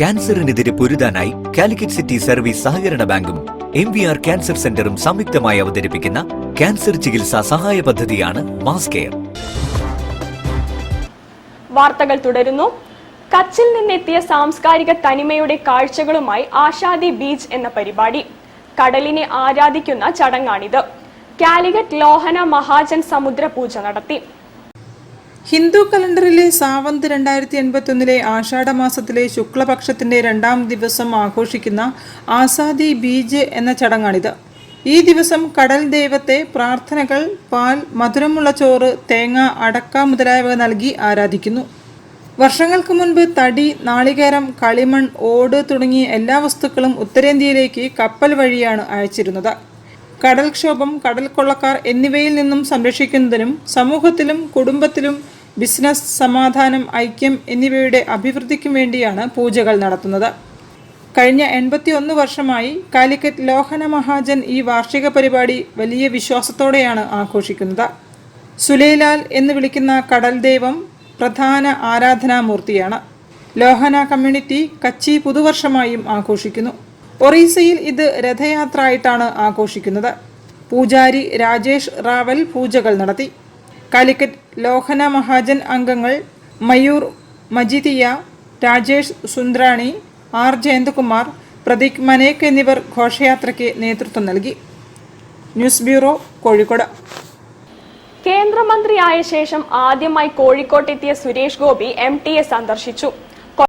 ക്യാൻസറിനെതിരെ പൊരുതാനായി Calicut city service സഹകരണ ബാങ്കും MVR cancer സെന്ററും സംയുക്തമായി അവതരിപ്പിക്കുന്ന ക്യാൻസർ ചികിത്സാ സഹായ പദ്ധതിയാണ് മാസ് കെയർ. വാർത്തകൾ തുടരുന്നു. കച്ചിൽ നിന്നെത്തിയ സാംസ്കാരിക തനിമയുടെ കാഴ്ചകളുമായി ആഷാദി ബീച്ച് എന്ന പരിപാടി. കടലിനെ ആരാധിക്കുന്ന ചടങ്ങാണിത്. കാലിക്കറ്റ് ലോഹന മഹാജൻ സമുദ്ര പൂജ നടത്തി. ഹിന്ദു കലണ്ടറിലെ സാവന്ത് 2081 ആഷാഢമാസത്തിലെ ശുക്ലപക്ഷത്തിന്റെ 2ാം ദിവസം ആഘോഷിക്കുന്ന ആസാദി ബീജ് എന്ന ചടങ്ങാണിത്. ഈ ദിവസം കടൽ ദൈവത്തെ പ്രാർത്ഥനകൾ, പാൽ, മധുരമുള്ള ചോറ്, തേങ്ങ, അടക്ക മുതലായവ നൽകി ആരാധിക്കുന്നു. വർഷങ്ങൾക്ക് മുൻപ് തടി, നാളികേരം, കളിമൺ, ഓട് തുടങ്ങിയ എല്ലാ വസ്തുക്കളും ഉത്തരേന്ത്യയിലേക്ക് കപ്പൽ വഴിയാണ് അയച്ചിരുന്നത്. കടൽക്ഷോഭം, കടൽ കൊള്ളക്കാർ എന്നിവയിൽ നിന്നും സംരക്ഷിക്കുന്നതിനും സമൂഹത്തിലും കുടുംബത്തിലും ബിസിനസ്, സമാധാനം, ഐക്യം എന്നിവയുടെ അഭിവൃദ്ധിക്കും വേണ്ടിയാണ് പൂജകൾ നടത്തുന്നത്. കഴിഞ്ഞ 81 വർഷമായി കാലിക്കറ്റ് ലോഹന മഹാജൻ ഈ വാർഷിക പരിപാടി വലിയ വിശ്വാസത്തോടെയാണ് ആഘോഷിക്കുന്നത്. സുലൈലാൽ എന്ന് വിളിക്കുന്ന കടൽ ദൈവം പ്രധാന ആരാധനാമൂർത്തിയാണ്. ലോഹന കമ്മ്യൂണിറ്റി കച്ചി പുതുവർഷമായും ആഘോഷിക്കുന്നു. ഒറീസയിൽ ഇത് രഥയാത്ര ആയിട്ടാണ് ആഘോഷിക്കുന്നത്. പൂജാരി രാജേഷ് റാവൽ പൂജകൾ നടത്തി. കാലിക്കറ്റ് ലോഹന മഹാജൻ അംഗങ്ങൾ മയൂർ മജിദിയ, രാജേഷ് സുന്ദ്രാണി, R ജയന്തകുമാർ, പ്രതീക് മനേക് എന്നിവർ ഘോഷയാത്രയ്ക്ക് നേതൃത്വം നൽകി. News bureau, Kozhikode. കേന്ദ്രമന്ത്രിയായ ശേഷം ആദ്യമായി കോഴിക്കോട്ടെത്തിയ സുരേഷ് ഗോപി MTA സന്ദർശിച്ചു.